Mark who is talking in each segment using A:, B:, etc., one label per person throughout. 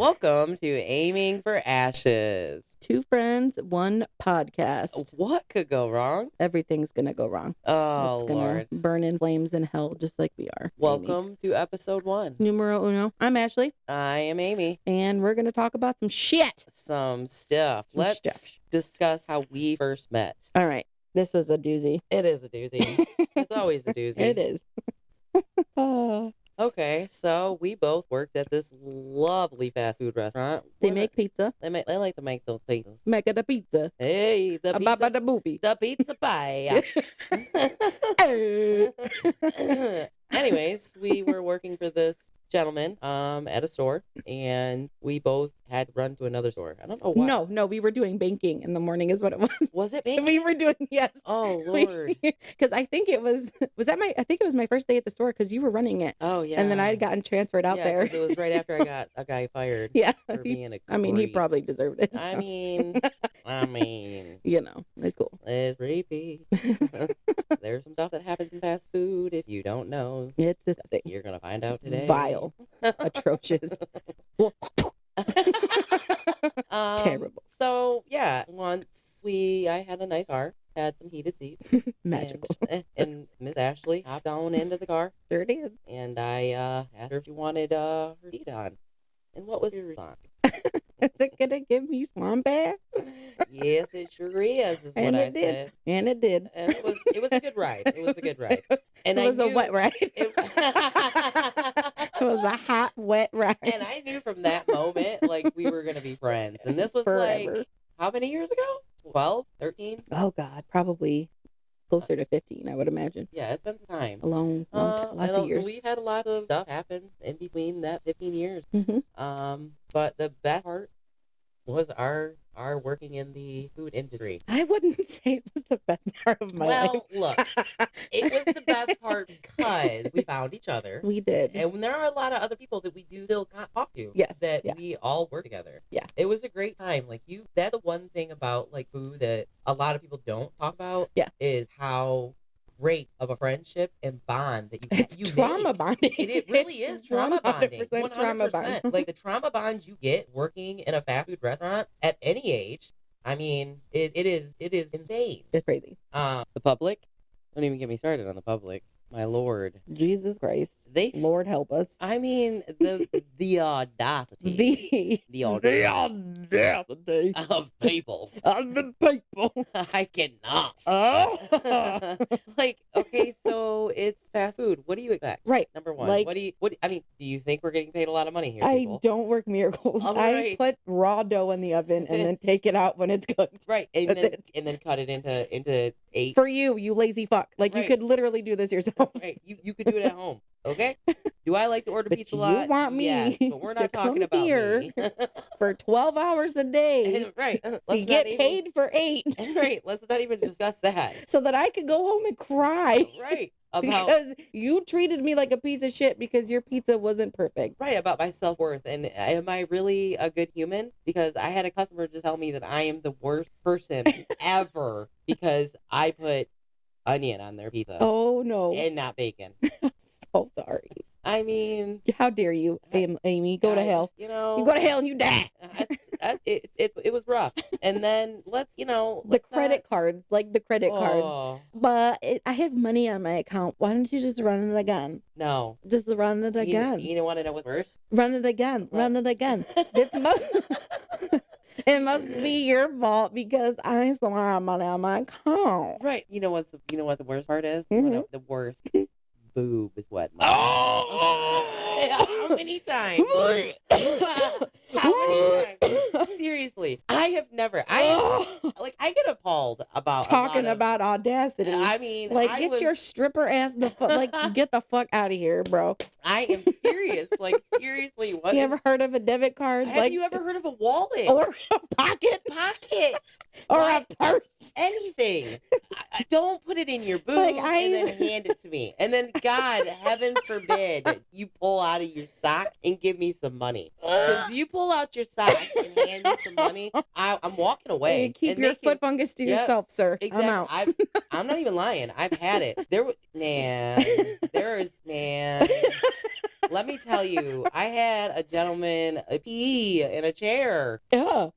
A: Welcome to Aiming for Ashes.
B: Two friends, one podcast.
A: What could go wrong?
B: Everything's going to go wrong.
A: Oh,
B: It's going
A: Lord.
B: to burn in flames in hell just like we are.
A: Welcome to episode 1.
B: Numero uno. I'm Ashley.
A: I am Amy.
B: And we're going to talk about some shit.
A: Some stuff. Let's discuss how we first met.
B: All right. This was a doozy.
A: It is a doozy. It's always a doozy.
B: It is.
A: Okay, so we both worked at this lovely fast food restaurant.
B: They make pizza.
A: They like to make those pizzas.
B: Make it a pizza.
A: Hey, the pizza.
B: About the boopy.
A: The pizza pie. Anyways, we were working for this gentleman at a store, and we both had run to another store. I don't know why.
B: No, we were doing banking in the morning is what it was.
A: Was it banking?
B: We were doing, yes.
A: Oh, Lord.
B: Because I think it was I think it was my first day at the store because you were running it.
A: Oh, yeah.
B: And then I had gotten transferred out there.
A: It was right after I got a guy fired.
B: Yeah.
A: For being a
B: I mean, he probably deserved it. So.
A: I mean.
B: You know, it's cool.
A: It's creepy. There's some stuff that happens in fast food. If you don't know,
B: it's disgusting.
A: You're going to find out today.
B: Vile. Atrocious. Terrible.
A: So, yeah, once I had a nice car, had some heated seats.
B: Magical.
A: And Miss Ashley hopped on into the car.
B: Sure did.
A: And I asked her if she wanted her seat on. And what was your response?
B: Is it going to give me swamp ass?
A: Yes, it sure is what I said.
B: And it did.
A: And it was a good ride. It was a good ride. And
B: it was a wet ride. It was a hot, wet ride.
A: And I knew from that moment, like, we were going to be friends. And this was
B: forever.
A: Like, how many years ago? 12? 13?
B: Oh, God. Probably closer to 15, I would imagine.
A: Yeah, it's been some time.
B: A long time. Lots of years.
A: We've had a lot of stuff happen in between that 15 years.
B: Mm-hmm.
A: But the best part was our working in the food industry.
B: I wouldn't say it was the best part of my life.
A: Well, look, it was the best part because we found each other.
B: We did.
A: And there are a lot of other people that we do still talk to.
B: Yes.
A: That we all work together.
B: Yeah.
A: It was a great time. Like, that's the one thing about, like, food that a lot of people don't talk about.
B: Yeah.
A: Is how great of a friendship and bond that you
B: trauma bonding.
A: It really is trauma bonding.
B: 100% trauma bonding.
A: Like, the trauma bonds you get working in a fast food restaurant at any age, I mean, it is insane.
B: It's crazy.
A: The public, don't even get me started on the public. My Lord.
B: Jesus Christ. Lord help us.
A: I mean, the audacity. The audacity of people.
B: Of the people.
A: I cannot.
B: Oh.
A: Like, okay, so it's fast food. What do you expect?
B: Right.
A: Number one.
B: Like,
A: I mean, do you think we're getting paid a lot of money here,
B: I
A: people?
B: don't work miracles.
A: Right.
B: I put raw dough in the oven and then take it out when it's cooked.
A: Right. And then cut it into 8.
B: For you lazy fuck. Like,
A: right.
B: You could literally do this yourself.
A: Right. You could do it at home. Okay? Do I like to order pizza a lot?
B: You want me
A: yes, but we're not talking about
B: here
A: me.
B: For 12 hours a day.
A: Right.
B: To get paid for 8.
A: Right. Let's not even discuss that.
B: So that I could go home and cry.
A: Right.
B: Because you treated me like a piece of shit because your pizza wasn't perfect.
A: Right, about my self-worth. And am I really a good human? Because I had a customer just tell me that I am the worst person ever because I put onion on their pizza.
B: Oh, no.
A: And not bacon.
B: I'm so sorry.
A: I mean...
B: How dare you, Amy? Go to hell.
A: You know...
B: You go to hell and you die.
A: It was rough. And then
B: the credit card. But I have money on my account. Why don't you just run it again?
A: No.
B: Just run it again.
A: You don't want to know what's worse?
B: Run it again. What? Run it again. It must be your fault because I still have money on my account.
A: Right. You know what the worst part is?
B: Mm-hmm.
A: The worst. Boob is what.
B: Oh!
A: How many times? How many times? Seriously, I have never. I get appalled about
B: talking about audacity.
A: I mean,
B: get your stripper ass get the fuck out of here, bro.
A: I am serious. Like, seriously, what?
B: You ever heard of a debit card?
A: Have you ever heard of a wallet
B: or a pocket? Or a purse?
A: Anything. Don't put it in your boob and then hand it to me. And then, God, heaven forbid, you pull out of your sock and give me some money. Because you pull out your sock and hand me some money, I'm walking away.
B: You keep your foot fungus to yourself, sir.
A: Exactly.
B: I'm out.
A: I'm not even lying. I've had it. Let me tell you, I had a gentleman pee in a chair.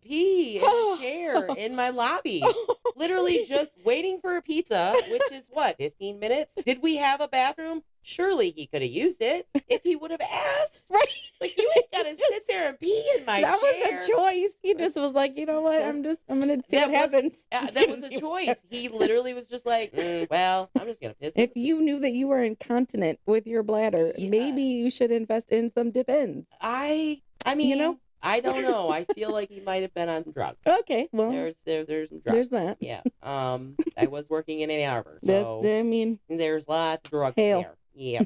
A: Pee in a chair in my lobby. Literally just waiting for a pizza, which is what, 15 minutes? Did we have a bathroom? Surely he could have used it if he would have asked.
B: Right.
A: Like, you ain't got to sit there and pee in my chair.
B: That was a choice. He just was like, you know what? I'm going to see what happens.
A: That was a choice. He literally was just like, well, I'm just going to piss.
B: If you knew that you were incontinent with your bladder, maybe you should invest in some Depends.
A: I mean, you know, I don't know. I feel like he might have been on some drugs.
B: Okay, well,
A: there's some drugs.
B: There's that.
A: Yeah. I was working in Ann Arbor, so there's lots of drugs there. Yeah.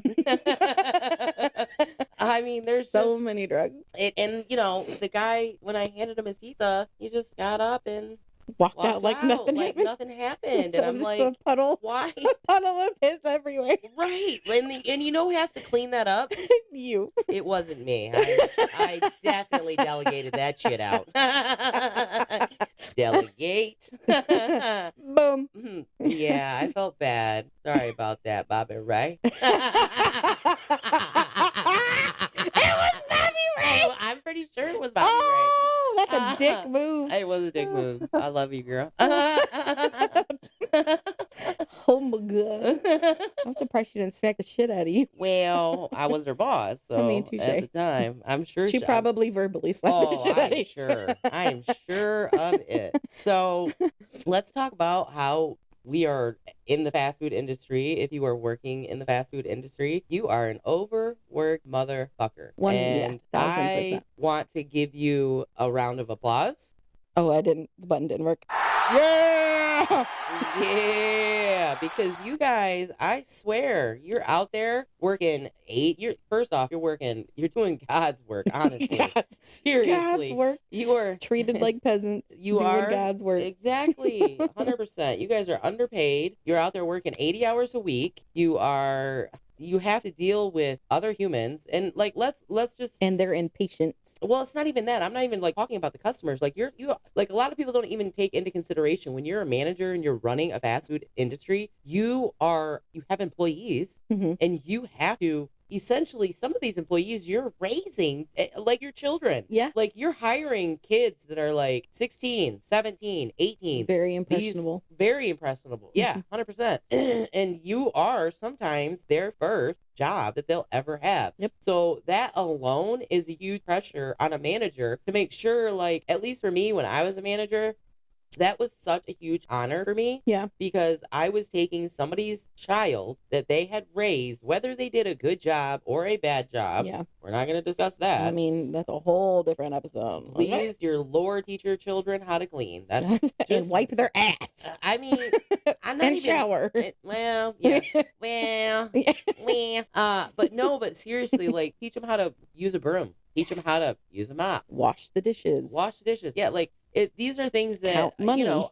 A: I mean, there's
B: so many drugs.
A: And you know, the guy, when I handed him his pizza, he just got up and
B: walked out like nothing
A: happened. And I'm like,
B: a puddle.
A: Why?
B: A puddle of piss everywhere.
A: Right. And you know who has to clean that up?
B: You.
A: It wasn't me. I definitely delegated that shit out. Delegate.
B: Boom.
A: Yeah, I felt bad. Sorry about that, Bobby Ray. It was Bobby Ray. I'm pretty sure it was Bobby Ray.
B: Oh, that's a dick move.
A: It was a dick move. I love you, girl.
B: Oh my god. I'm surprised she didn't smack the shit out of you.
A: Well, I was her boss, so I mean, touche. At the time, I'm sure
B: she probably verbally slapped the shit out of you.
A: Sure. I am sure of it. So let's talk about how we are in the fast food industry. If you are working in the fast food industry, you are an overworked motherfucker. And I want to give you a round of applause.
B: Oh, the button didn't work.
A: Yeah! Yeah, because you guys, I swear, you're out there working you're doing God's work, honestly. Seriously.
B: God's work.
A: You are
B: treated like peasants.
A: You
B: doing
A: are
B: God's work.
A: Exactly. 100%. You guys are underpaid. You're out there working 80 hours a week. You have to deal with other humans, and like let's just
B: and their impatience.
A: Well, it's not even that. I'm not even like talking about the customers. Like you like a lot of people don't even take into consideration when you're a manager and you're running a fast food industry, you have employees, and you have to essentially, some of these employees you're raising like your children.
B: Yeah.
A: Like you're hiring kids that are like 16, 17, 18.
B: Very impressionable.
A: Very impressionable. Yeah, 100%. And you are sometimes their first job that they'll ever have.
B: Yep.
A: So that alone is a huge pressure on a manager to make sure, like, at least for me when I was a manager, that was such a huge honor for me.
B: Yeah.
A: Because I was taking somebody's child that they had raised, whether they did a good job or a bad job.
B: Yeah.
A: We're not going to discuss that.
B: I mean, that's a whole different episode.
A: Please, your Lord, teach your children how to clean. That's just
B: and wipe their ass.
A: I mean, I'm not
B: and shower.
A: Well, yeah. But seriously, like, teach them how to use a broom. Teach them how to use a mop.
B: Wash the dishes. Yeah,
A: like, these are things that,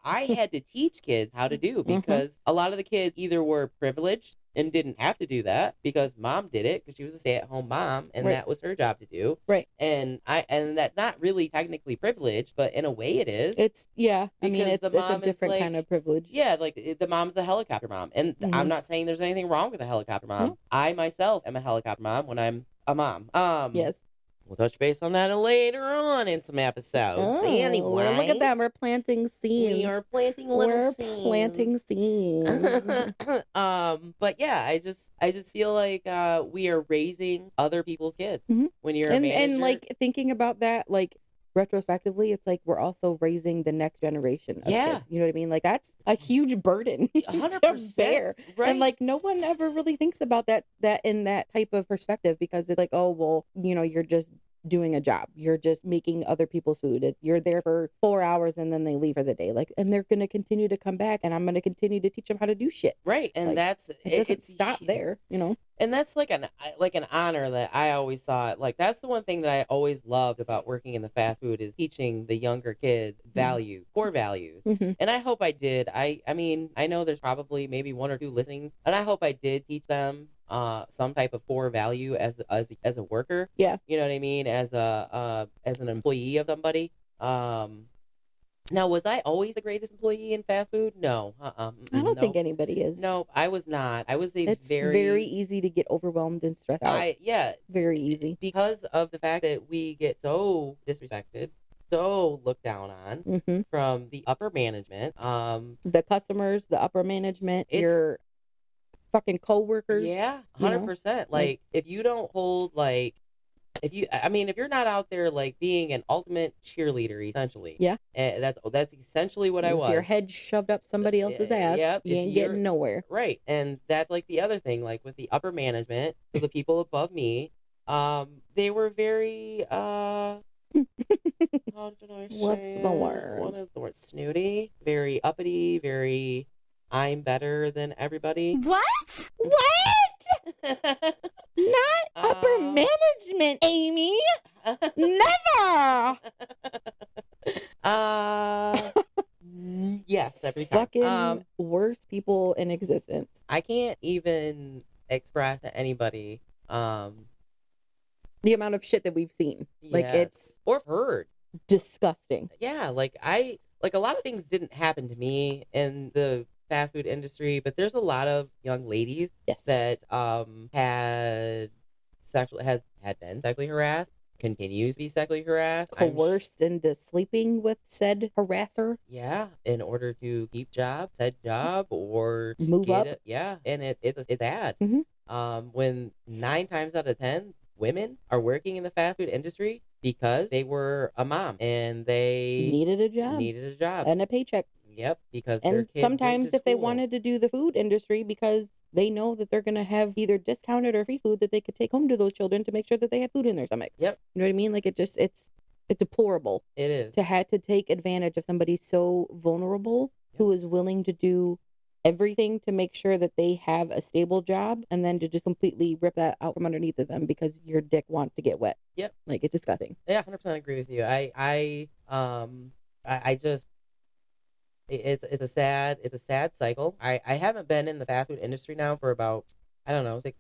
A: I had to teach kids how to do because a lot of the kids either were privileged and didn't have to do that because mom did it because she was a stay-at-home mom and that was her job to do.
B: Right.
A: And that's not really technically privileged, but in a way it is.
B: It's a different kind of privilege.
A: Yeah, like the mom's the helicopter mom. And I'm not saying there's anything wrong with a helicopter mom. No. I myself am a helicopter mom when I'm a mom.
B: Yes.
A: We'll touch base on that later on in some episodes. Anyway,
B: look at that. We're planting seeds.
A: We are planting little seeds.
B: We're planting seeds.
A: But yeah, I just feel like we are raising other people's kids when you're a manager.
B: And like thinking about that, like retrospectively, it's like we're also raising the next generation of kids. You know what I mean? Like that's a huge burden
A: 100%,
B: to bear.
A: Right.
B: And like no one ever really thinks about that in that type of perspective because it's like, oh, well, you're just doing a job. You're just making other people's food. You're there for 4 hours and then they leave for the day. Like, and they're going to continue to come back and I'm going to continue to teach them how to do shit.
A: Right. And
B: like, it doesn't stop there,
A: And that's like an honor that I always thought, like, that's the one thing that I always loved about working in the fast food is teaching the younger kids core values. And I hope I did. I mean, I know there's probably maybe one or two listening and I hope I did teach them some type of core value as a worker.
B: Yeah.
A: You know what I mean? As an employee of somebody. Now, was I always the greatest employee in fast food? No.
B: I don't think
A: Nope.
B: anybody is.
A: Nope. I was not. I was a
B: It's very easy to get overwhelmed and stressed out.
A: yeah.
B: Very easy.
A: Because of the fact that we get so disrespected, so looked down on from the upper management.
B: The customers, the upper management, your fucking coworkers.
A: Yeah, 100%. Like, if you don't hold, like, if you're not out there, like, being an ultimate cheerleader, essentially.
B: Yeah.
A: That's essentially what I was.
B: With your head shoved up somebody else's ass,
A: yep,
B: you ain't getting nowhere.
A: Right. And that's, like, the other thing, like, with the upper management, so the people above me, they were very, how did I say
B: What's the word?
A: What is the word? Snooty. Very uppity, very, I'm better than everybody.
C: What?
B: Not upper management, Amy. Never.
A: Yes, every time.
B: Fucking worst people in existence.
A: I can't even express to anybody
B: the amount of shit that we've seen. Like, it's
A: or heard.
B: Disgusting.
A: Yeah, like a lot of things didn't happen to me in the fast food industry, but there's a lot of young ladies that had been sexually harassed, continues to be sexually harassed,
B: coerced into sleeping with said harasser.
A: Yeah, in order to keep said job or
B: move up.
A: Yeah, and it's sad. When 9 times out of 10 women are working in the fast food industry because they were a mom and they needed a job
B: and a paycheck.
A: Yep, because
B: and sometimes if they wanted to do the food industry because they know that they're going to have either discounted or free food that they could take home to those children to make sure that they had food in their stomach.
A: Yep.
B: You know what I mean? Like, it's deplorable.
A: It is.
B: To have to take advantage of somebody so vulnerable who is willing to do everything to make sure that they have a stable job and then to just completely rip that out from underneath of them because your dick wants to get wet.
A: Yep.
B: Like, it's disgusting.
A: Yeah, 100% agree with you. I just it's a sad cycle. I haven't been in the fast food industry now for about, I don't know, 6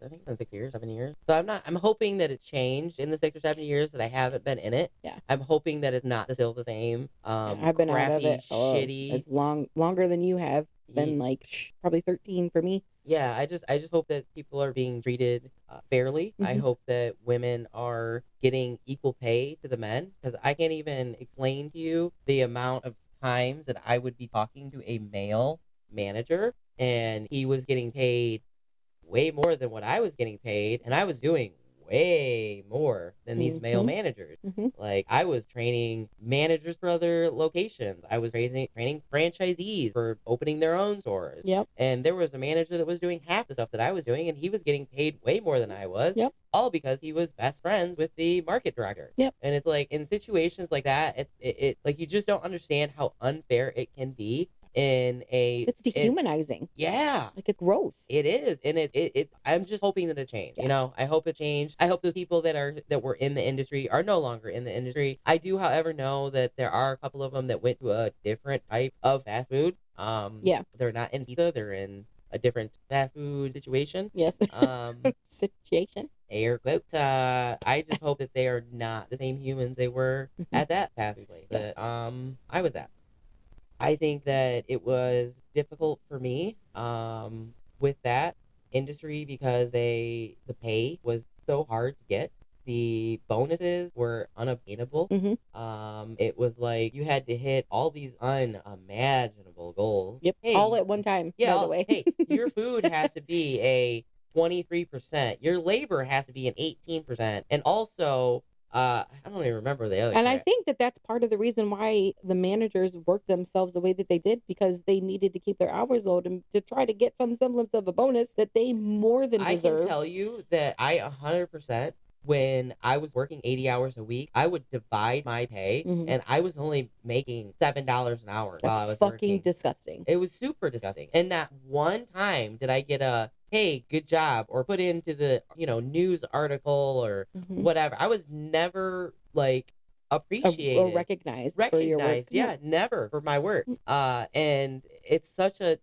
A: years, 7 years. So I'm hoping that it's changed in the 6 or 7 years that I haven't been in it.
B: Yeah.
A: I'm hoping that it's not still the same.
B: I've been
A: crappy,
B: out of it
A: shitty.
B: as longer than you have. It's been like probably 13 for me.
A: Yeah, I just hope that people are being treated fairly. I hope that women are getting equal pay to the men, because I can't even explain to you the amount of times that I would be talking to a male manager and he was getting paid way more than what I was getting paid, and I was doing way more than these male managers. Like, I was training managers for other locations. I was training franchisees for opening their own stores.
B: Yep.
A: And there was a manager that was doing half the stuff that I was doing, and he was getting paid way more than I was.
B: Yep.
A: All because he was best friends with the market director.
B: Yep.
A: And it's like, in situations like that, it like, you just don't understand how unfair it can be. It's
B: dehumanizing.
A: Yeah,
B: like, it's gross.
A: It is, and it I'm just hoping that it changed. You know, I hope it changed. I hope the people that were in the industry are no longer in the industry. I do, however, know that there are a couple of them that went to a different type of fast food. They're not in pizza. They're in a different fast food situation.
B: Yes. Situation.
A: Air quotes. I just hope that they are not the same humans they were at that fast food place that I was at. I think that it was difficult for me with that industry because the pay was so hard to get. The bonuses were unobtainable. It was like you had to hit all these unimaginable goals.
B: Yep.
A: Hey,
B: all at one time,
A: yeah,
B: by the way.
A: Hey, your food has to be a 23%. Your labor has to be an 18%. And also, I don't even remember the other.
B: And I think that that's part of the reason why the managers worked themselves the way that they did, because they needed to keep their hours low and to try to get some semblance of a bonus that they more than deserved.
A: I can tell you that I 100%, when I was working 80 hours a week, I would divide my pay, and I was only making $7 an hour while I was
B: fucking
A: working.
B: Disgusting.
A: It was super disgusting. And not one time did I get a, hey, good job, or put into the, news article or whatever. I was never, like, appreciated
B: or recognized for your work.
A: Yeah, never for my work. And it's such an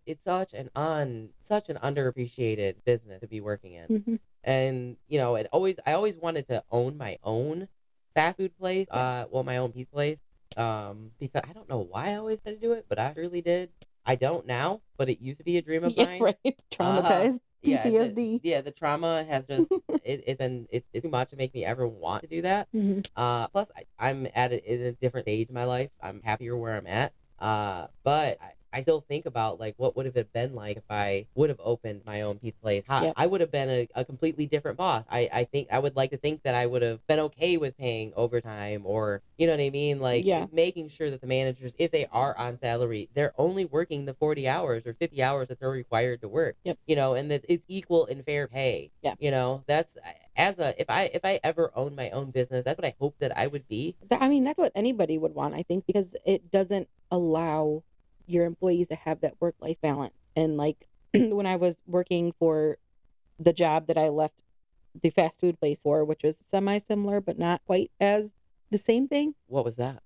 A: underappreciated business to be working in. And I always wanted to own my own fast food place, my own pizza place. Because I don't know why I always had to do it, but I really did. I don't now, but it used to be a dream of
B: Yeah,
A: mine.
B: right. Traumatized.
A: Yeah,
B: PTSD.
A: the trauma has just it's too much to make me ever want to do that. Plus I'm at in a different stage in my life. I'm happier where I'm at. But I still think about like what would have it been like if I would have opened my own pizza place.
B: Yep.
A: I would have been a completely different boss. I think I would like to think that I would have been okay with paying overtime, or you know what I mean, like
B: Yeah.
A: making sure that the managers, if they are on salary, they're only working the 40 hours or 50 hours that they're required to work.
B: Yep.
A: You know, and that it's equal and fair pay.
B: Yeah.
A: You know, that's if I ever owned my own business, that's what I hope that I would be.
B: I mean, that's what anybody would want, I think, because it doesn't allow your employees to have that work-life balance. And like when I was working for the job that I left the fast food place for, which was semi-similar but not quite as the same thing.
A: What was that?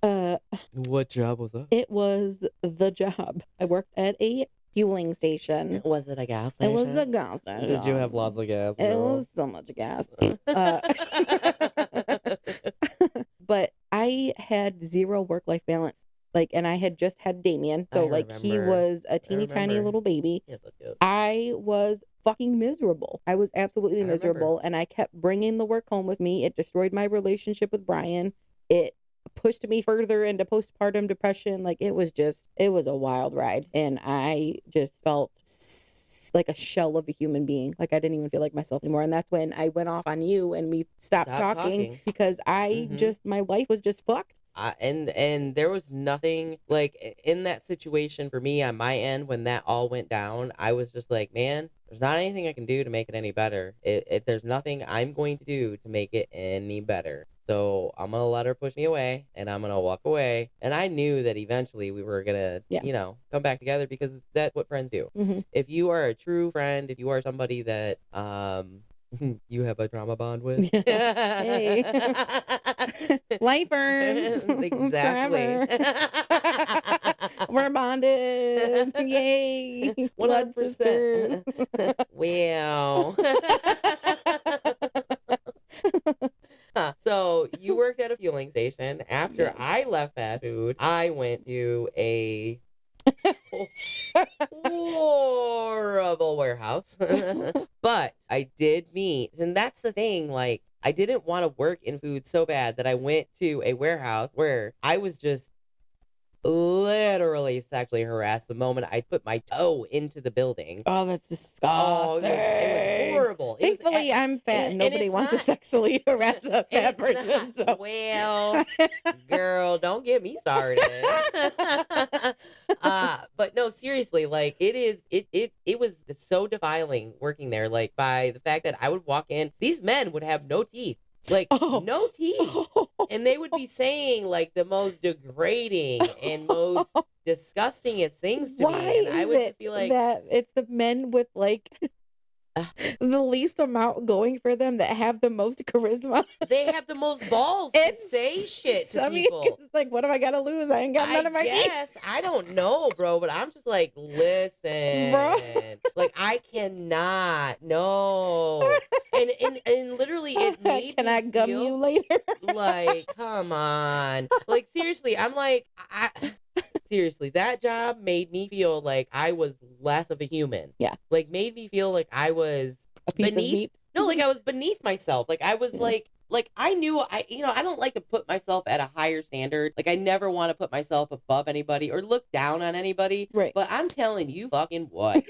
A: What job was that?
B: It was the job. I worked at a fueling station.
A: Was it a gas station?
B: It was a gas station.
A: Did you have lots of gas?
B: It was so much gas. But I had zero work-life balance. Like, and I had just had Damien. So, like, he was a teeny tiny little baby. I was fucking miserable. I was absolutely miserable. And I kept bringing the work home with me. It destroyed my relationship with Brian. It pushed me further into postpartum depression. Like, it was a wild ride. And I just felt like a shell of a human being. Like, I didn't even feel like myself anymore. And that's when I went off on you and we stopped talking because I my life was just fucked.
A: And there was nothing like in that situation for me on my end when that all went down. I was just like, man, there's not anything I can do to make it any better. There's nothing I'm going to do to make it any better. So I'm going to let her push me away and I'm going to walk away. And I knew that eventually we were going to, you know, come back together because that's what friends do. If you are a true friend, if you are somebody that, you have a trauma bond with.
B: Hey. Lifers.
A: Exactly.
B: We're bonded. Yay. Blood sisters.
A: Wow. So you worked at a fueling station. After I left fast food, I went to a horrible warehouse. But I did meet, and that's the thing, like, I didn't want to work in food so bad that I went to a warehouse where I was just literally sexually harassed the moment I put my toe into the building.
B: Oh, that's disgusting.
A: Oh, it was horrible.
B: Thankfully, I'm fat and nobody wants to sexually harass a fat person. So.
A: Well, girl, don't get me started. But no, seriously, like it was so defiling working there, like by the fact that I would walk in, these men would have no teeth. Like, no teeth. And they would be saying, like, the most degrading and most disgustingest things to me. And I would just be like...
B: that it's the men with, like... the least amount going for them that have the most charisma.
A: They have the most balls to say shit to people.
B: It's like, what have I got to lose? I ain't got none of my teeth.
A: I don't know, bro, but I'm just like, listen, bro. Like, I cannot, no. And literally, it made
B: Can I gum you later?
A: Like, come on. Like, seriously, I'm like, seriously, that job made me feel like I was less of a human.
B: Yeah.
A: Like, made me feel like I was
B: a piece of meat.
A: No, like I was beneath myself. Like I was like I knew I don't like to put myself at a higher standard. Like I never want to put myself above anybody or look down on anybody.
B: Right.
A: But I'm telling you fucking what.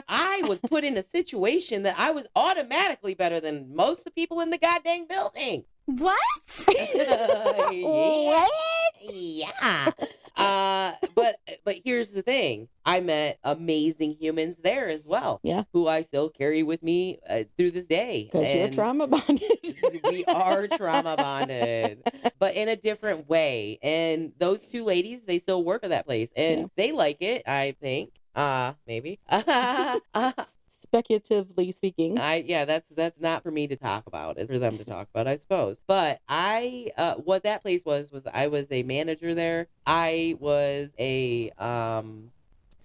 A: I was put in a situation that I was automatically better than most of the people in the goddamn building.
C: What?
A: Yeah. Yeah. But here's the thing. I met amazing humans there as well.
B: Yeah.
A: Who I still carry with me through this day.
B: Because you're trauma bonded.
A: We are trauma bonded, but in a different way. And those two ladies, they still work at that place, and they like it. I think. Maybe.
B: Speculatively speaking.
A: That's not for me to talk about. It's for them to talk about, I suppose. But what that place was I was a manager there. I was a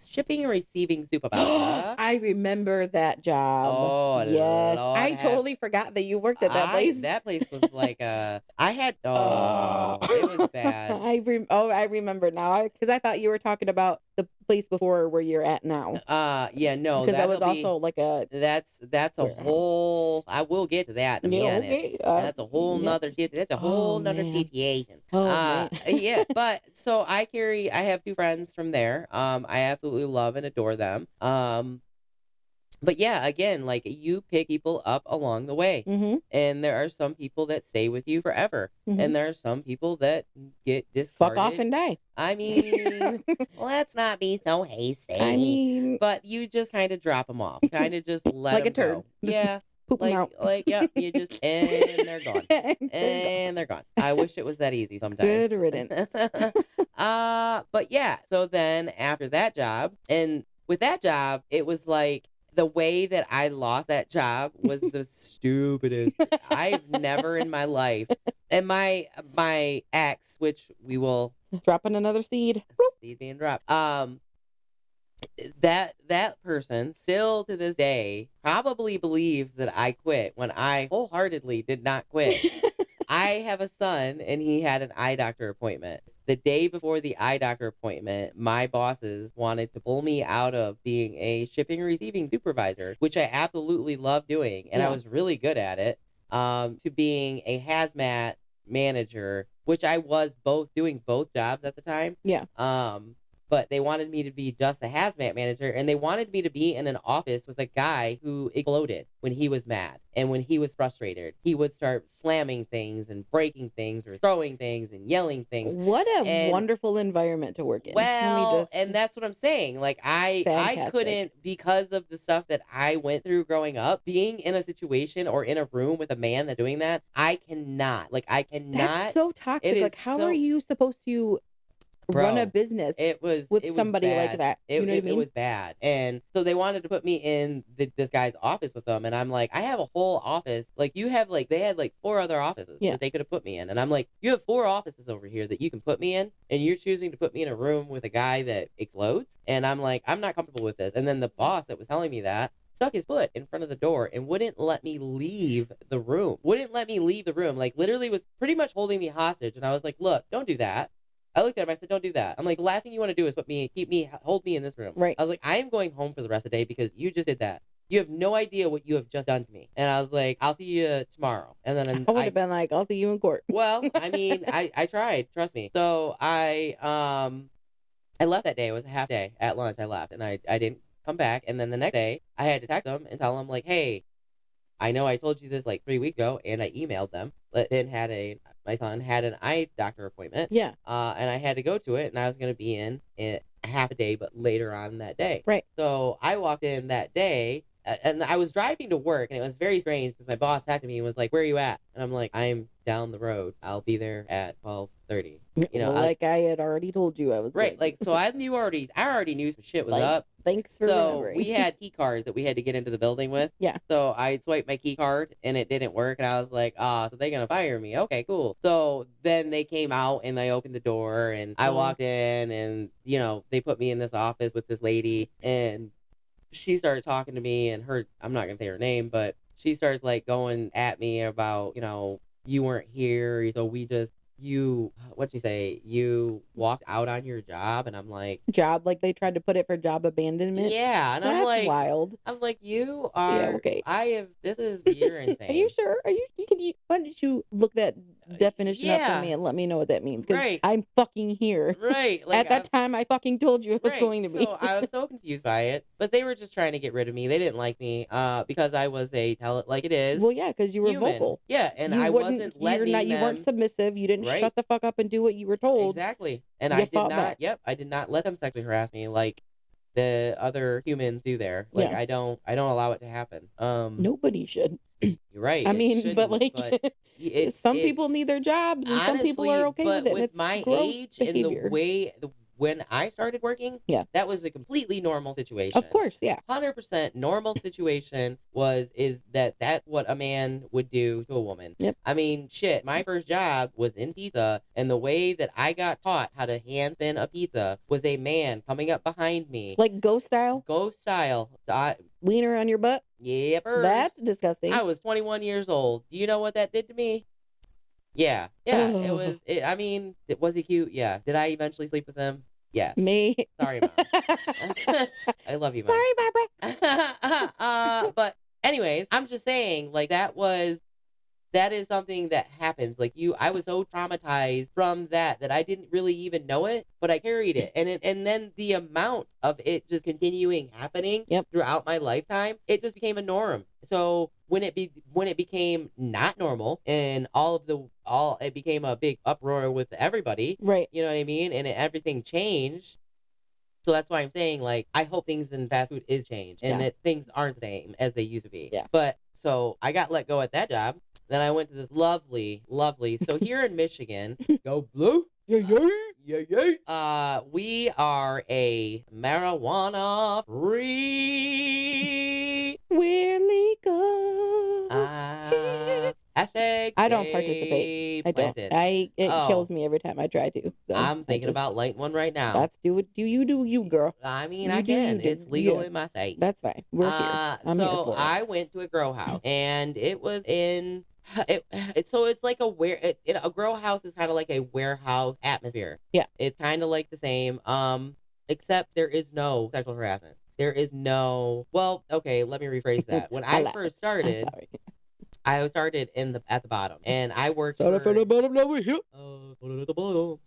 A: shipping and receiving supervisor.
B: I remember that job.
A: Oh,
B: yes.
A: Lord,
B: I totally forgot that you worked at that place.
A: That place was like it was bad.
B: I remember now because I thought you were talking about the place before where you're at now.
A: Yeah, no,
B: because that was also like a
A: that's a
B: warehouse.
A: whole. I will get to that in a minute.
B: Okay.
A: That's a whole nother. That's a whole nother
B: man.
A: situation.
B: Oh man.
A: Yeah, but so I have 2 friends from there. I absolutely love and adore them. But yeah, again, like you pick people up along the way.
B: Mm-hmm.
A: And there are some people that stay with you forever.
B: Mm-hmm.
A: And there are some people that get discarded.
B: Fuck off and die.
A: I mean, let's not be so hasty.
B: I mean,
A: but you just kind of drop them off. Kind of just let
B: like
A: them
B: a turd.
A: go.
B: Just
A: yeah.
B: poop them out.
A: Yeah, you just, and they're gone. And they're gone. I wish it was that easy sometimes.
B: Good riddance.
A: But yeah, so then after that job, and with that job, it was like, the way that I lost that job was the stupidest. I've never in my life. And my ex, which we will
B: dropping another seed
A: being dropped. That person still to this day probably believes that I quit when I wholeheartedly did not quit. I have a son and he had an eye doctor appointment. The day before the eye doctor appointment, my bosses wanted to pull me out of being a shipping and receiving supervisor, which I absolutely love doing. And I was really good at it, to being a hazmat manager, which I was doing both jobs at the time.
B: Yeah.
A: But they wanted me to be just a hazmat manager, and they wanted me to be in an office with a guy who exploded when he was mad and when he was frustrated. He would start slamming things and breaking things or throwing things and yelling things.
B: What a wonderful environment to work in.
A: Well, and that's what I'm saying. Like I couldn't, because of the stuff that I went through growing up, being in a situation or in a room with a man that's doing that, I cannot. That's
B: so toxic. Like, how are you supposed to run a business with somebody like that? You know what I mean?
A: It was bad. And so they wanted to put me in this guy's office with them. And I'm like, I have a whole office. Like, they had like 4 other offices that they could have put me in. And I'm like, you have 4 offices over here that you can put me in. And you're choosing to put me in a room with a guy that explodes. And I'm like, I'm not comfortable with this. And then the boss that was telling me that stuck his foot in front of the door and wouldn't let me leave the room. Like, literally was pretty much holding me hostage. And I was like, look, don't do that. I looked at him. I said, don't do that. I'm like, the last thing you want to do is hold me in this room.
B: Right.
A: I was like, I am going home for the rest of the day because you just did that. You have no idea what you have just done to me. And I was like, I'll see you tomorrow. And then
B: I would have been like, I'll see you in court.
A: Well, I mean, I tried. Trust me. So I left that day. It was a half day. At lunch, I left. And I didn't come back. And then the next day, I had to text them and tell them, like, hey, I know I told you this like 3 weeks ago, and I emailed them. My son had an eye doctor appointment.
B: Yeah.
A: And I had to go to it, and I was going to be in a half a day, but later on that day.
B: Right.
A: So I walked in that day, and I was driving to work, and it was very strange because my boss texted me and was like, "Where are you at?" And I'm like, "I'm down the road. I'll be there at 12:30." You know,
B: I had already told you I was
A: right.
B: going.
A: Like, so I already knew some shit was up.
B: Thanks for remembering.
A: We had key cards that we had to get into the building with.
B: Yeah.
A: So I swiped my key card and it didn't work. And I was like, so they're going to fire me. Okay, cool. So then they came out and they opened the door and I walked in and, they put me in this office with this lady and she started talking to me and I'm not going to say her name, but she starts like going at me about, you weren't here. So what'd she say? You walked out on your job, and I'm like,
B: job, like they tried to put it for job abandonment.
A: Yeah, and
B: that's
A: I'm like,
B: wild.
A: I'm like, you are. Yeah,
B: okay.
A: You're insane.
B: Are you sure? Why don't you look that definition up for me and let me know what that means? Because I'm fucking here.
A: Right.
B: Like, at that time, I fucking told you it was going to be.
A: So I was so confused by it, but they were just trying to get rid of me. They didn't like me, because I was tell it like it is.
B: Well, yeah, because you were
A: human.
B: vocal.
A: Yeah, and I wasn't letting them.
B: You weren't submissive. You didn't shut the fuck up and do what you were told.
A: Exactly. And I did not. Back. Yep, I did not let them sexually harass me like the other humans do there. Like, I don't allow it to happen.
B: Nobody should.
A: You're right.
B: I mean, but some people need their jobs, and honestly, some people are okay with it.
A: With
B: and it's
A: my
B: gross
A: age
B: behavior.
A: and when I started working, that was a completely normal situation.
B: Of course, yeah.
A: 100% normal situation is that's what a man would do to a woman.
B: Yep.
A: I mean, shit, my first job was in pizza, and the way that I got taught how to hand spin a pizza was a man coming up behind me.
B: Like ghost style?
A: Ghost style.
B: Wiener on your butt?
A: Yeah,
B: that's disgusting.
A: I was 21 years old. Do you know what that did to me? Yeah.
B: Oh.
A: I mean, was he cute? Yeah. Did I eventually sleep with him? Yes.
B: Me?
A: Sorry, Mom. I love you, Mom.
B: Sorry, Barbara.
A: But anyways, I'm just saying, like, that is something that happens. Like, I was so traumatized from that I didn't really even know it, but I carried it. And then the amount of it just continuing happening throughout my lifetime, it just became a norm. So when it became not normal and it became a big uproar with everybody,
B: right?
A: You know what I mean? And everything changed. So that's why I'm saying, like, I hope things in fast food is changed and that things aren't the same as they used to be.
B: Yeah.
A: But so I got let go at that job. Then I went to this lovely. So here in Michigan, go blue. Yeah. We are a marijuana free.
B: We're legal.
A: Hashtag
B: I don't participate. I don't. It kills me every time I try to. So
A: I'm thinking about lighting one right now.
B: Do you, girl.
A: I mean, I can. It's legal in my state.
B: That's fine. We're here. I'm here for it.
A: I went to a grow house, and it was in. So it's like a grow house is kind of like a warehouse atmosphere.
B: Yeah,
A: it's kind of like the same. Except there is no sexual harassment. There is no. Well, okay. Let me rephrase that. When I first started. I started at the bottom, and I worked
B: from the bottom, now we're here.
A: At the bottom.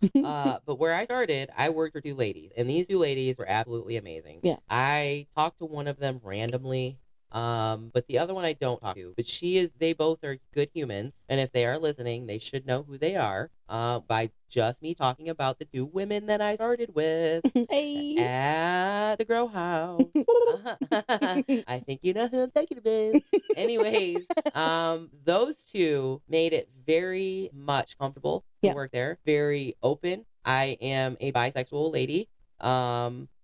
A: But where I started, I worked for two ladies, and these two ladies were absolutely amazing.
B: Yeah.
A: I talked to one of them randomly, but the other one I don't talk to. But they both are good humans, and if they are listening, they should know who they are. By just me talking about the two women that I started with at the grow house. I think you know who I'm talking about. Anyways, those two made it very much comfortable to work there. Very open. I am a bisexual lady.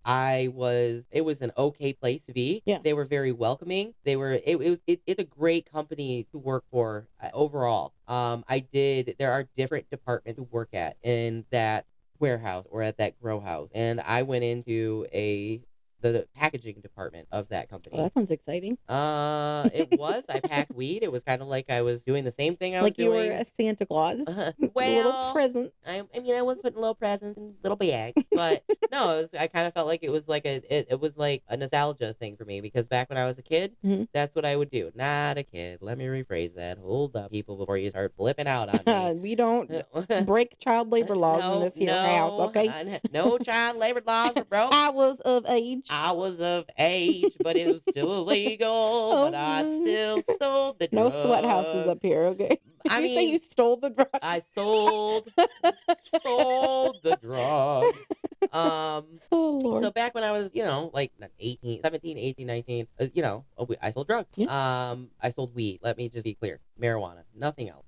A: It was an okay place to be.
B: Yeah.
A: They were very welcoming. It's a great company to work for overall. There are different departments to work at in that warehouse or at that grow house. And I went into the packaging department of that company.
B: Oh, that sounds exciting.
A: It was. I packed weed. It was kind of like I was doing the same thing I was doing.
B: Like you were a Santa Claus.
A: Well,
B: little presents.
A: I mean, I was putting little presents in little bags, but no, I kind of felt like it was like it was like a nostalgia thing for me because back when I was a kid, that's what I would do. Not a kid. Let me rephrase that. Hold up, people, before you start flipping out on me.
B: We don't break child labor laws in this here house, okay?
A: No child labor laws were broke.
B: I was of age.
A: I was of age, but it was still illegal. But I still sold the drugs.
B: No sweat houses up here, okay? Did you say you stole the drugs?
A: I sold the drugs.
B: Oh, Lord.
A: So back when I was, like 17, 18, 19, I sold drugs.
B: Yeah.
A: I sold weed. Let me just be clear. Marijuana. Nothing else.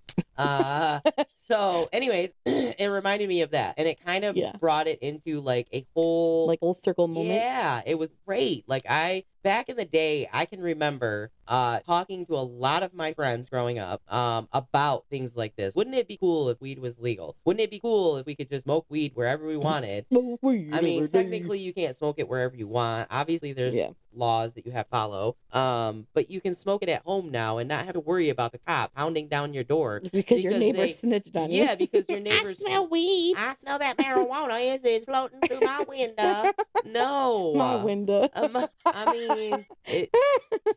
A: So anyways, it reminded me of that. And it kind of brought it into like a whole
B: circle moment.
A: Yeah, it was great. Like back in the day, I can remember talking to a lot of my friends growing up about things like this. Wouldn't it be cool if weed was legal? Wouldn't it be cool if we could just smoke weed wherever we wanted? I mean, technically you can't smoke it wherever you want. Obviously there's laws that you have to follow. But you can smoke it at home now and not have to worry about the cop pounding down your door.
B: Because your neighbor snitched on you.
A: Yeah, because your neighbors...
B: I smell weed.
A: I smell that marijuana. It's floating through my window. No.
B: My window.
A: I mean,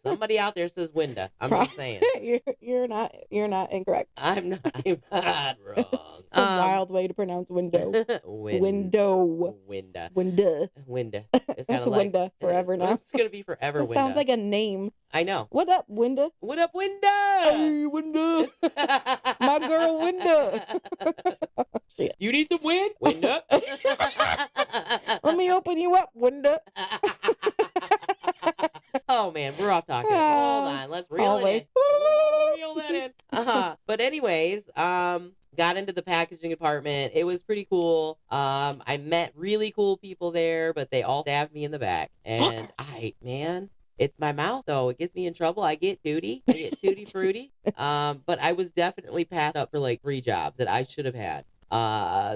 A: somebody out there says window. I'm just saying.
B: You're not incorrect.
A: I'm not wrong.
B: It's a wild way to pronounce window. Window.
A: Window.
B: It's window forever now.
A: It's gonna be forever. Window.
B: Sounds like a name.
A: I know.
B: What up, Winda?
A: What up, Winda?
B: Hey, Winda. My girl, Winda. Shit.
A: You need some wind? Winda.
B: Let me open you up, Winda.
A: Oh man, we're off topic. Hold on, let's reel it in. Reel that in. But anyways, got into the packaging department. It was pretty cool. I met really cool people there, but they all stabbed me in the back. And it's my mouth though. It gets me in trouble. I get tutti fruity. But I was definitely passed up for like 3 jobs that I should have had.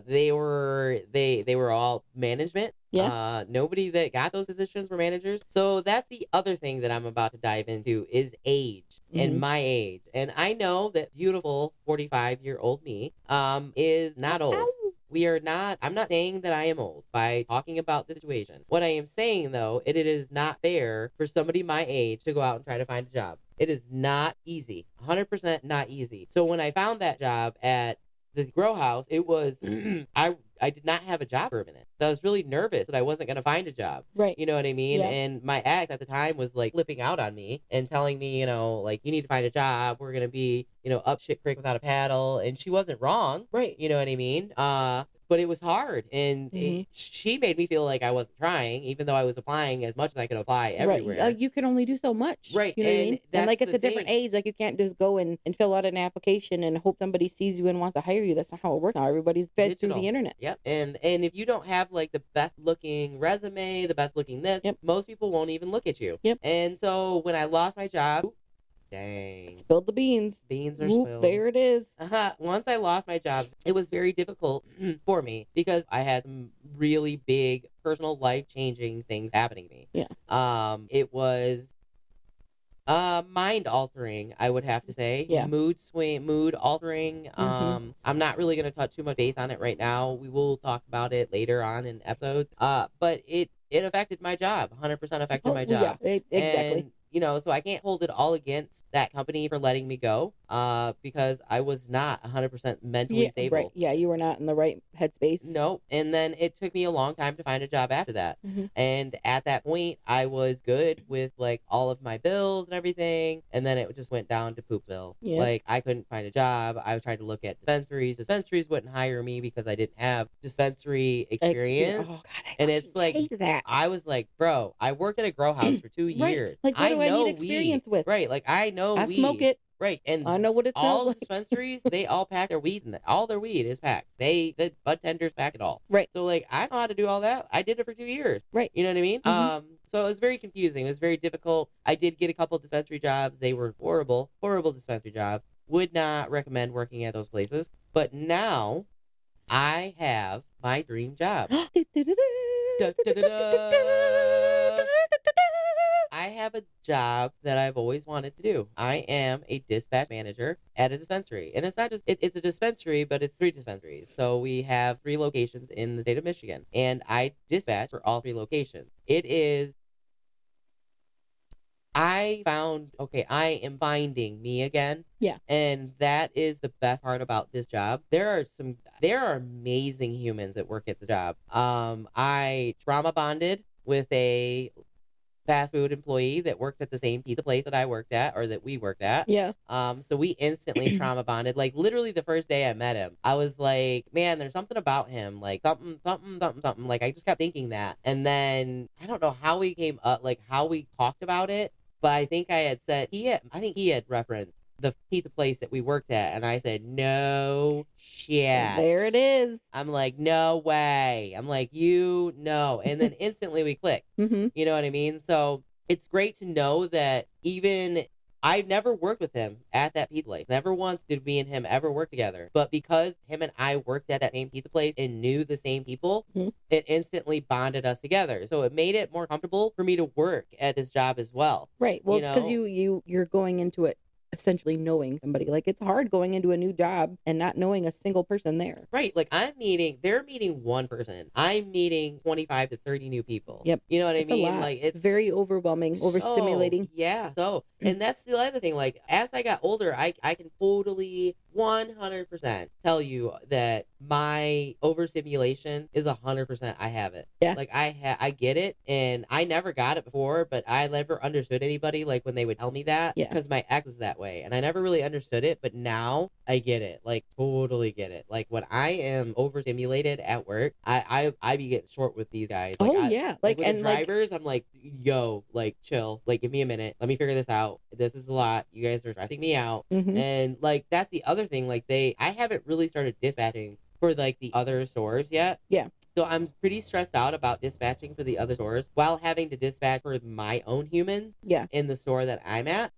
A: They were all management.
B: Yeah.
A: Nobody that got those positions were managers. So that's the other thing that I'm about to dive into is age and my age. And I know that beautiful 45-year-old me is not old.
B: Ow.
A: I'm not saying that I am old by talking about the situation. What I am saying though, it is not fair for somebody my age to go out and try to find a job. It is not easy. 100% not easy. So when I found that job at the grow house, it was I did not have a job for a minute. So I was really nervous that I wasn't going to find a job.
B: Right.
A: You know what I mean?
B: Yeah.
A: And my ex at the time was like flipping out on me and telling me, you know, like, you need to find a job. We're going to be, you know, up shit creek without a paddle. And she wasn't wrong.
B: Right.
A: You know what I mean? But it was hard. And she made me feel like I wasn't trying, even though I was applying as much as I could apply everywhere.
B: Right. You can only do so much.
A: Right.
B: You know what I mean? And like, it's a different
A: thing.
B: age. Like, you can't just go and fill out an application and hope somebody sees you and wants to hire you. That's not how it works now. Everybody's fed
A: Digital.
B: through the internet.
A: Yep. And if you don't have like the best looking resume, the best looking this, most people won't even look at you.
B: Yep.
A: And so when I lost my job, dang.
B: Spilled the beans.
A: Beans are spilled.
B: There it is.
A: Once I lost my job, it was very difficult for me because I had some really big personal life changing things happening to me.
B: Yeah.
A: It was mind altering, I would have to say.
B: Yeah.
A: Mood altering. I'm not really going to touch too much base on it right now. We will talk about it later on in episodes. But it affected my job. 100% affected my job.
B: Yeah, exactly.
A: And, you know, so I can't hold it all against that company for letting me go, because I was not 100% mentally stable.
B: Right. Yeah, you were not in the right headspace.
A: No. And then it took me a long time to find a job after that. And at that point, I was good with like all of my bills and everything. And then it just went down to poop bill.
B: Yeah.
A: Like, I couldn't find a job. I tried to look at dispensaries. Dispensaries wouldn't hire me because I didn't have dispensary experience.
B: Oh, God,
A: and it's like,
B: hate that.
A: I was like, bro, I worked at a grow house for 2 years.
B: Like, what do I need experience with?
A: Right. Like, I know
B: I
A: weed.
B: smoke it.
A: Right. And
B: I know what it smells
A: all
B: like.
A: the dispensaries, they all pack their weed in it. All their weed is packed. The bud tenders pack it all.
B: Right.
A: So like, I know how to do all that. I did it for 2 years.
B: Right.
A: You know what I mean? So it was very confusing. It was very difficult. I did get a couple of dispensary jobs. They were horrible dispensary jobs. Would not recommend working at those places. But now I have my dream job. I have a job that I've always wanted to do. I am a dispatch manager at a dispensary. And it's not just, it's a dispensary, but it's 3 dispensaries. So we have 3 locations in the state of Michigan. And I dispatch for all 3 locations. I am finding me again.
B: Yeah.
A: And that is the best part about this job. There are amazing humans that work at the job. I trauma bonded with a fast food employee that worked at the same pizza place that I worked at, or that we worked at.
B: Yeah.
A: So we instantly trauma bonded. Like, literally the first day I met him, I was like, man, there's something about him. Like, something. Like, I just kept thinking that. And then I don't know how we came up, like how we talked about it, but I think I think he had referenced the pizza place that we worked at, and I said, no shit.
B: There it is.
A: I'm like, no way. I'm like, you know. And then instantly we clicked. You know what I mean? So it's great to know that even I never worked with him at that pizza place. Never once did we and him ever work together. But because him and I worked at that same pizza place and knew the same people, it instantly bonded us together. So it made it more comfortable for me to work at this job as well.
B: Right. Well, it's because you're going into it essentially knowing somebody. Like, it's hard going into a new job and not knowing a single person there.
A: Right. Like, they're meeting one person. I'm meeting 25 to 30 new people.
B: Yep.
A: You know what I mean?
B: A lot.
A: Like, it's
B: very overwhelming, overstimulating.
A: Yeah. So, and that's the other thing. Like, as I got older, I can totally 100% tell you that my overstimulation is 100%. I have it.
B: Yeah.
A: Like, I get it, and I never got it before, but I never understood anybody like when they would tell me that.
B: Yeah.
A: Because my ex was that way, and I never really understood it. But now I get it. Like, totally get it. Like, when I am overstimulated at work, I be getting short with these guys. Like,
B: Oh yeah,
A: like with the
B: and
A: drivers, I'm like, yo, like, chill. Like, give me a minute. Let me figure this out. This is a lot. You guys are stressing me out. And like, that's the other thing. Like, I haven't really started dispatching for like the other stores yet.
B: Yeah.
A: So I'm pretty stressed out about dispatching for the other stores while having to dispatch for my own human.
B: Yeah.
A: In the store that I'm at.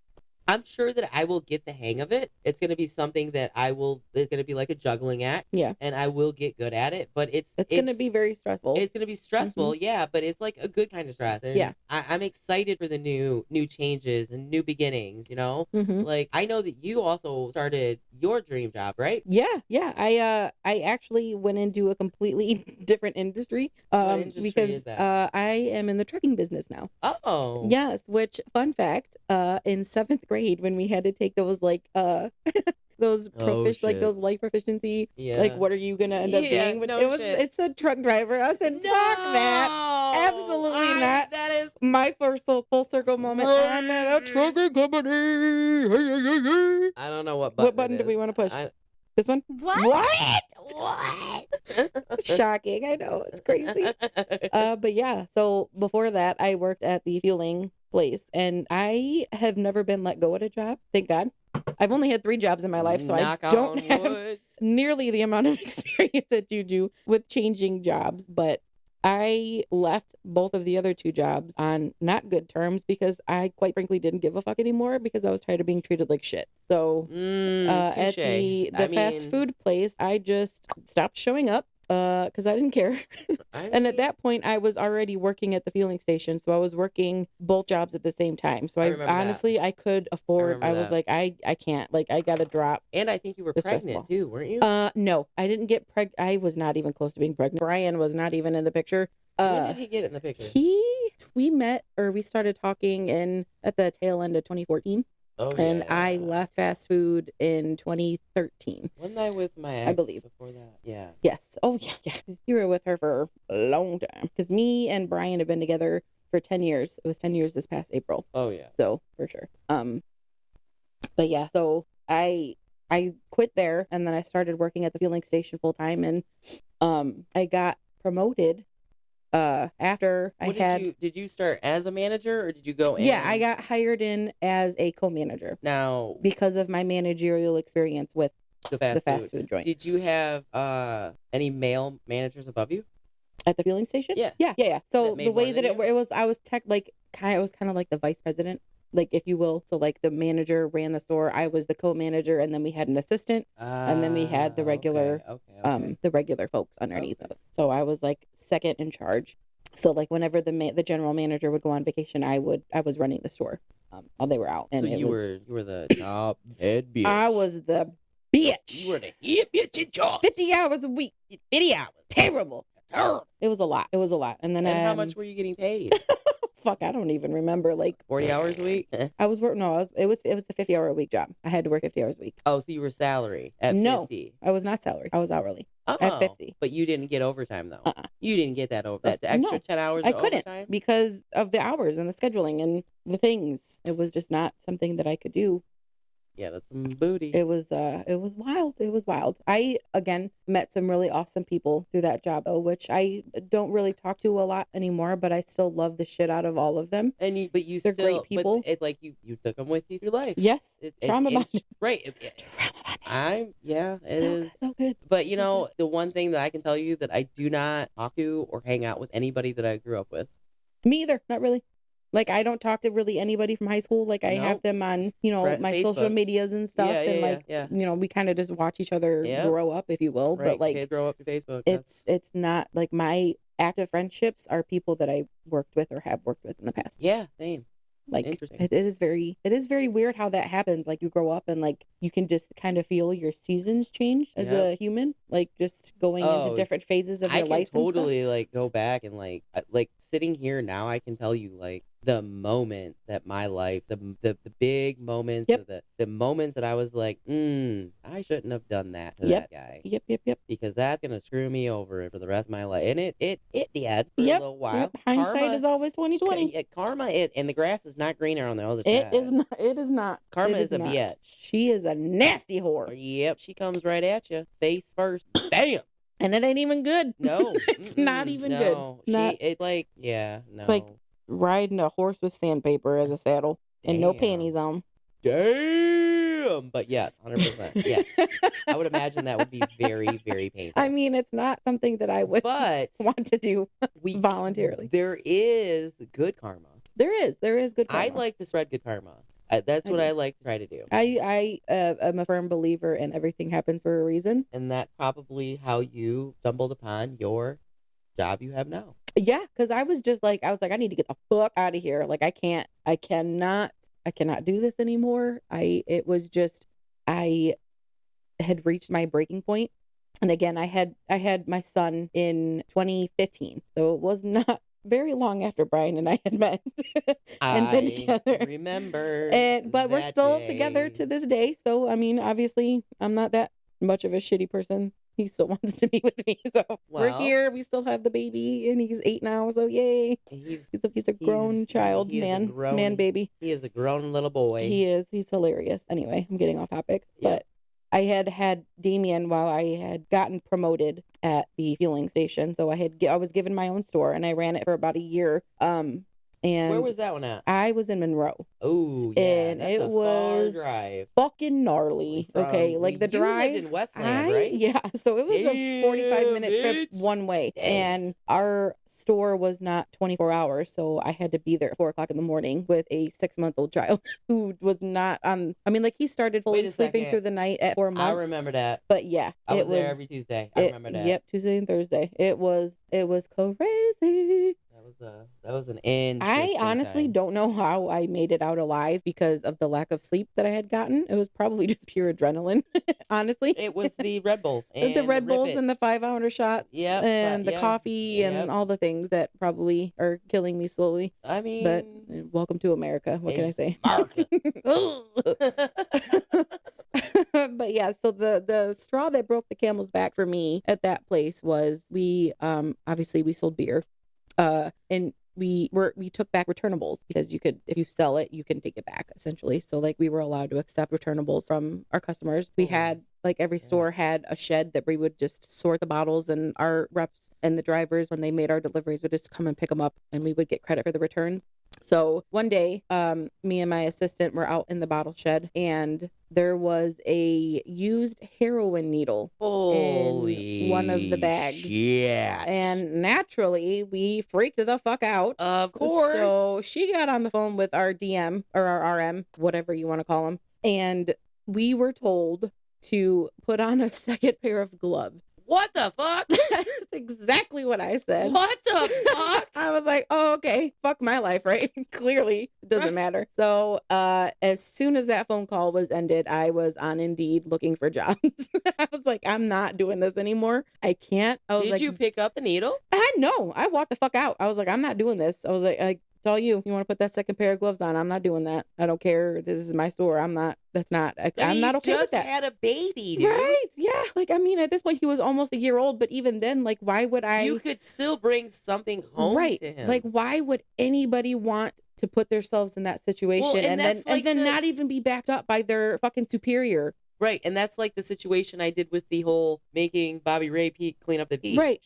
A: I'm sure that I will get the hang of it. It's going to be something that it's going to be like a juggling act.
B: Yeah.
A: And I will get good at it, but it's
B: going to be very stressful.
A: It's going to be stressful, yeah, but it's like a good kind of stress. And
B: yeah.
A: I'm excited for the new changes and new beginnings, you know? Like, I know that you also started your dream job, right?
B: Yeah. Yeah. I actually went into a completely different industry.
A: What industry
B: because
A: is that?
B: I am in the trucking business now.
A: Oh.
B: Yes, which fun fact, in 7th grade when we had to take those like those like those life proficiency, like what are you gonna end up doing? But it's a truck driver. I said, fuck that. Absolutely not.
A: That is
B: my first full circle moment. I'm at a trucking company.
A: I don't know what
B: button do we want to push? This one? What? Shocking. I know. It's crazy. But yeah, so before that, I worked at the fueling place, and I have never been let go at a job. Thank God. I've only had 3 jobs in my life, so I don't have nearly the amount of experience that you do with changing jobs. But I left both of the other 2 jobs on not good terms because I quite frankly didn't give a fuck anymore because I was tired of being treated like shit. So at the fast food place, I just stopped showing up because I didn't care. And at that point, I was already working at the fueling station, so I was working both jobs at the same time. So I honestly, I could afford. I was like, I can't. Like, I gotta drop.
A: And I think you were pregnant too, weren't you?
B: No, I didn't get pregnant. I was not even close to being pregnant. Brian was not even in the picture.
A: When did he get in the picture?
B: We started talking at the tail end of 2014. Oh, and I left fast food in 2013.
A: Wasn't I with my ex?
B: I believe.
A: Before that? Yeah.
B: Yes. Oh, yeah. You were with her for a long time. Because me and Brian have been together for 10 years. It was 10 years this past April.
A: Oh, yeah.
B: So, for sure. But yeah, so I quit there, and then I started working at the fueling station full time, and I got promoted after did you start as a manager or did you go in? Yeah, I got hired in as a co-manager. Now, because of my managerial experience with the fast food joint.
A: Did you have any male managers above you?
B: At the fueling station? Yeah. So the way that it was, I was kind of like the vice president, like, if you will. So like the manager ran the store, I was the co-manager, and then we had an assistant, and then we had the regular the regular folks underneath us. So I was like second in charge. So like whenever the general manager would go on vacation, I was running the store while they were out. And
A: so you were the top head bitch.
B: I was the bitch.
A: You were the head bitch in charge.
B: 50 hours a week. 50 hours. Terrible. It was a lot. And then
A: how much were you getting paid?
B: Fuck, I don't even remember. Like
A: 40 hours a week.
B: It was a 50-hour a week job. I had to work 50 hours a week.
A: Oh, so you were salary at 50?
B: No, I was not salary. I was hourly at 50.
A: But you didn't get overtime though. You didn't get the extra 10 hours. I couldn't overtime?
B: Because of the hours and the scheduling and the things. It was just not something that I could do.
A: Yeah, that's some booty.
B: It was wild. It was wild. I, again, met some really awesome people through that job, which I don't really talk to a lot anymore, but I still love the shit out of all of them.
A: They're
B: great people.
A: But it's like you took them with you through life.
B: Yes. Trauma bonded.
A: Right. It is.
B: So good.
A: But you know, the one thing that I can tell you that I do not talk to or hang out with anybody that I grew up with.
B: Me either. Not really. Like, I don't talk to really anybody from high school. Like, I have them on, my Facebook. Social medias and stuff. We kind of just watch each other grow up, if you will. Right. But, like,
A: kids grow up through Facebook.
B: It's not, like, my active friendships are people that I worked with or have worked with in the past.
A: Yeah, same.
B: Like, it is very weird how that happens. Like, you grow up and, like, you can just kind of feel your seasons change as a human. Like, just going into different phases of your life.
A: I can totally, like, go back and, like sitting here now, I can tell you, like, the moment that my life, the big moments,
B: Yep.
A: or the moments that I was like, I shouldn't have done that to
B: Yep.
A: that guy.
B: Yep.
A: Because that's gonna screw me over for the rest of my life. And it did for a little while.
B: Yep. Hindsight
A: Karma,
B: is always 20/20.
A: karma, and the grass is not greener on the other
B: It
A: side.
B: is not. It is not.
A: Karma
B: It
A: is a
B: not.
A: bitch.
B: She is a nasty whore.
A: Yep, she comes right at you, face first. Bam.
B: And it ain't even good.
A: No,
B: it's not even good. No,
A: it's
B: like riding a horse with sandpaper as a saddle and no panties on.
A: Damn. But yes, 100%. Yes. I would imagine that would be very, very painful.
B: I mean, it's not something that I would want to do voluntarily.
A: There is good karma.
B: There is good karma.
A: I like to spread good karma. That's what I like to try to do.
B: I am a firm believer in everything happens for a reason.
A: And that's probably how you stumbled upon your job you have now.
B: Yeah, because I was like, I need to get the fuck out of here. Like, I cannot do this anymore. I had reached my breaking point. And again, I had my son in 2015. So it was not very long after Brian and I had met and been together.
A: Remember.
B: But we're still together to this day. So, I mean, obviously, I'm not that much of a shitty person. He still wants to be with me. So we're here. We still have the baby, and he's 8 now. So yay. He's a grown child, man baby.
A: He is a grown little boy.
B: He is. He's hilarious. Anyway, I'm getting off topic. Yep. But I had Damien while I had gotten promoted at the fueling station. So I was given my own store, and I ran it for about a year. And
A: where was that one at?
B: I was in Monroe.
A: Oh, yeah.
B: And it was
A: far drive.
B: Fucking gnarly. Okay, like the drive.
A: You lived in Westland, right?
B: Yeah, so it was a 45-minute trip one way. Damn. And our store was not 24 hours, so I had to be there at 4 o'clock in the morning with a 6-month-old child who was not on. I mean, like he started fully sleeping through the night at 4 months.
A: I remember that.
B: But yeah,
A: I was there every Tuesday. I remember that.
B: Yep, Tuesday and Thursday. It was crazy.
A: That was an interesting
B: I honestly don't know how I made it out alive because of the lack of sleep that I had gotten. It was probably just pure adrenaline, honestly.
A: It was the Red Bulls. And
B: the Red Bulls and the 5-hour shots.
A: Yep.
B: And the coffee and all the things that probably are killing me slowly.
A: I mean.
B: But welcome to America. What can I say?
A: America.
B: But yeah, so the straw that broke the camel's back for me at that place was we sold beer. And we took back returnables because if you sell it, you can take it back essentially. So like we were allowed to accept returnables from our customers. We had like every store had a shed that we would just sort the bottles, and our reps and the drivers, when they made our deliveries, would just come and pick them up, and we would get credit for the returns. So one day, me and my assistant were out in the bottle shed, and there was a used heroin needle in one of the bags.
A: Yeah.
B: And naturally, we freaked the fuck out.
A: Of course.
B: So she got on the phone with our DM or our RM, whatever you want to call him, and we were told to put on a second pair of gloves.
A: What the fuck?
B: That's exactly what I said.
A: What the fuck?
B: I was like, oh, okay. Fuck my life, right? Clearly, it doesn't matter. So as soon as that phone call was ended, I was on Indeed looking for jobs. I was like, I'm not doing this anymore. I can't.
A: Did you pick up the needle?
B: No. I walked the fuck out. I was like, I'm not doing this. I was like it's all you. You want to put that second pair of gloves on? I'm not doing that. I don't care. This is my store. I'm not okay with that.
A: You just had a baby, dude.
B: Right. Yeah. Like, I mean, at this point, he was almost a year old, but even then, like, why would I?
A: You could still bring something home to him.
B: Like, why would anybody want to put themselves in that situation and then not even be backed up by their fucking superior?
A: Right. And that's like the situation I did with the whole making Bobby Ray clean up the pee.
B: Right.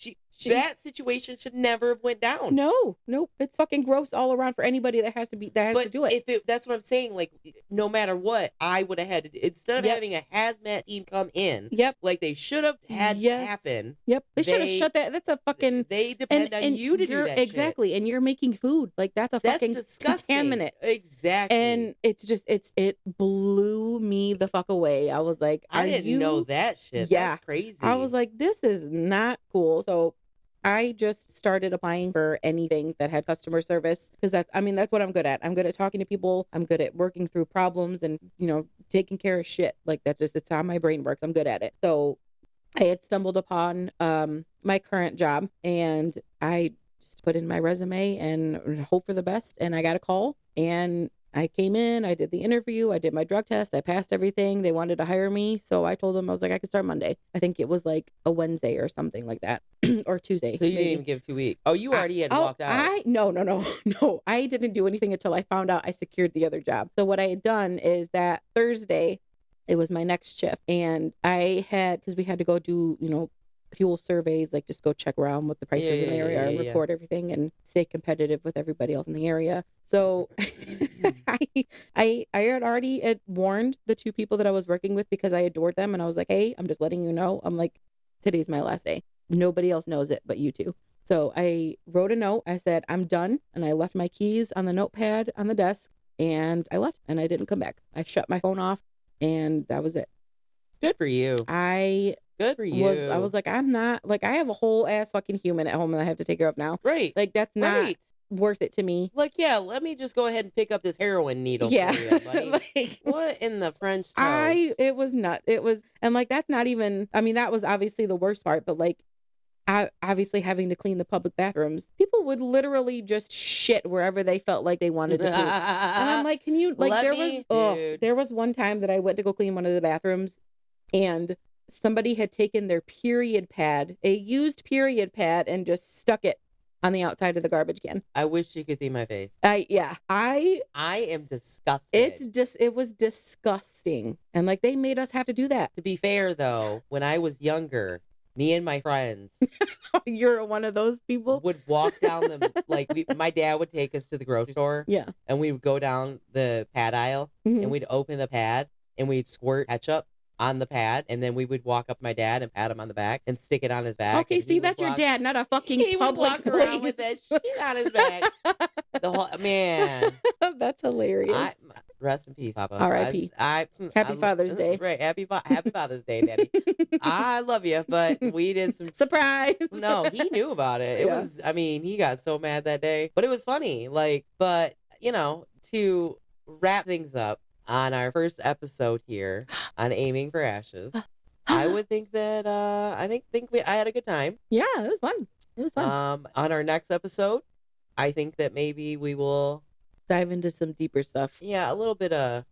A: That situation should never have went down.
B: No, it's fucking gross all around for anybody that has to do it.
A: That's what I'm saying. Like, no matter what, I would have had to, instead of having a hazmat team come in.
B: Yep.
A: Like they should have had happen.
B: Yep. They should have shut that. That's a fucking.
A: They depend on you to do that.
B: Exactly, and you're making food. Like that's fucking
A: disgusting.
B: Contaminant.
A: Exactly.
B: And it's just it blew me the fuck away. I was like,
A: I didn't know that shit.
B: Yeah,
A: that's crazy.
B: I was like, this is not cool. So I just started applying for anything that had customer service because that's what I'm good at. I'm good at talking to people. I'm good at working through problems and, taking care of shit. Like it's how my brain works. I'm good at it. So I had stumbled upon my current job, and I just put in my resume and hope for the best. And I got a call, and I came in, I did the interview, I did my drug test, I passed everything. They wanted to hire me. So I told them, I was like, I could start Monday. I think it was like a Wednesday or something like that, or Tuesday.
A: So you
B: maybe.
A: didn't even give 2 weeks. Oh, you already had walked out.
B: No. I didn't do anything until I found out I secured the other job. So what I had done is that Thursday, it was my next shift. And I had, because we had to go do, fuel surveys, like just go check around what the prices in the area and record everything and stay competitive with everybody else in the area. So I had already warned the 2 people that I was working with because I adored them. And I was like, hey, I'm just letting you know. I'm like, today's my last day. Nobody else knows it but you 2. So I wrote a note. I said, I'm done. And I left my keys on the notepad on the desk, and I left, and I didn't come back. I shut my phone off, and that was it.
A: Good for you. Good for you.
B: I was like, I'm not, like, I have a whole ass fucking human at home that I have to take care of now.
A: Right.
B: Like, that's not worth it to me.
A: Like, yeah, let me just go ahead and pick up this heroin needle for you, buddy. Like, what in the French toast?
B: It was nuts. It was, and like, that's not even, I mean, that was obviously the worst part, but like, obviously having to clean the public bathrooms, people would literally just shit wherever they felt like they wanted to poop. And I'm like, can you, like, there was one time that I went to go clean one of the bathrooms, and somebody had taken their period pad, a used period pad, and just stuck it on the outside of the garbage can.
A: I wish you could see my face.
B: I
A: am disgusted.
B: It was disgusting. And like, they made us have to do that.
A: To be fair though, when I was younger, me and my friends,
B: you're one of those people,
A: would walk down my dad would take us to the grocery store.
B: Yeah.
A: And we would go down the pad aisle, and we'd open the pad, and we'd squirt ketchup on the pad, and then we would walk up to my dad and pat him on the back and stick it on his back.
B: Okay, see, that's your dad, not a fucking
A: he
B: public
A: would walk around with that shit on his back. The whole man.
B: That's hilarious.
A: Rest in peace, Papa.
B: R.I.P. Happy Father's Day.
A: Right, happy Father's Day, Daddy. I love you, but we did some
B: surprise.
A: No, he knew about it. It was, I mean, he got so mad that day, but it was funny. Like, but to wrap things up on our first episode here on Aiming for Ashes, I would think that I had a good time.
B: Yeah, it was fun. It was fun.
A: On our next episode, I think that maybe we will
B: dive into some deeper stuff.
A: Yeah, a little bit of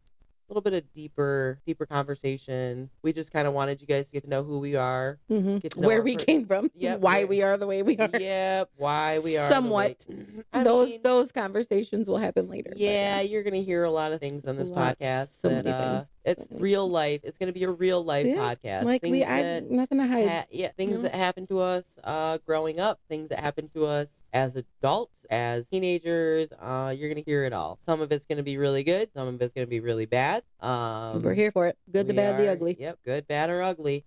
A: deeper conversation. We just kind of wanted you guys to get to know who we are, get to know
B: where we came from, why we are the way we are.
A: Yeah, why we are.
B: Somewhat. Those conversations will happen later.
A: Yeah, you're gonna hear a lot of things on this podcast. So many things. It's real life. It's gonna be a real life podcast.
B: Like nothing to hide.
A: Things that happened to us growing up, things that happened to us as adults, as teenagers. You're gonna hear it all. Some of it's gonna be really good. Some of it's gonna be really bad.
B: We're here for it. Good, the bad, the ugly.
A: Yep, good, bad, or ugly.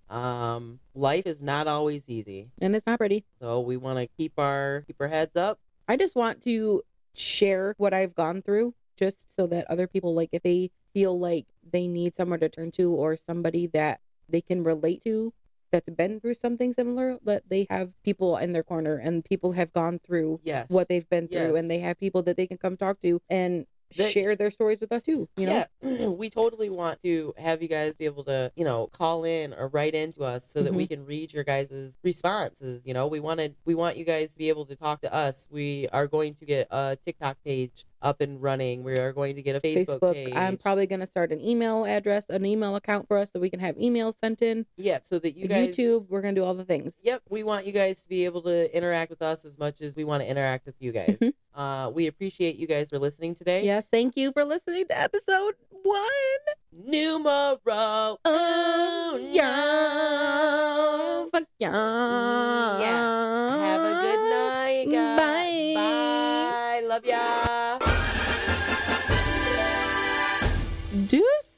A: Life is not always easy,
B: and it's not pretty.
A: So we want to keep our heads up.
B: I just want to share what I've gone through, just so that other people, like, if they feel like they need somewhere to turn to or somebody that they can relate to that's been through something similar, that they have people in their corner, and people have gone through what they've been through, and they have people that they can come talk to and share their stories with us too. Yeah,
A: we totally want to have you guys be able to, call in or write into us so that we can read your guys' responses. We want you guys to be able to talk to us. We are going to get a TikTok page up and running. We are going to get a Facebook page.
B: I'm probably going to start an email account for us so we can have emails sent in.
A: Yep, so that you guys...
B: YouTube, we're going to do all the things.
A: Yep, we want you guys to be able to interact with us as much as we want to interact with you guys. We appreciate you guys for listening today.
B: Yes, thank you for listening to episode 1.
A: Numero.
B: Oh, yeah. Fuck yeah.
A: Yeah. Have a good night, guys.
B: Bye.
A: Bye. Love ya.
B: Deuce.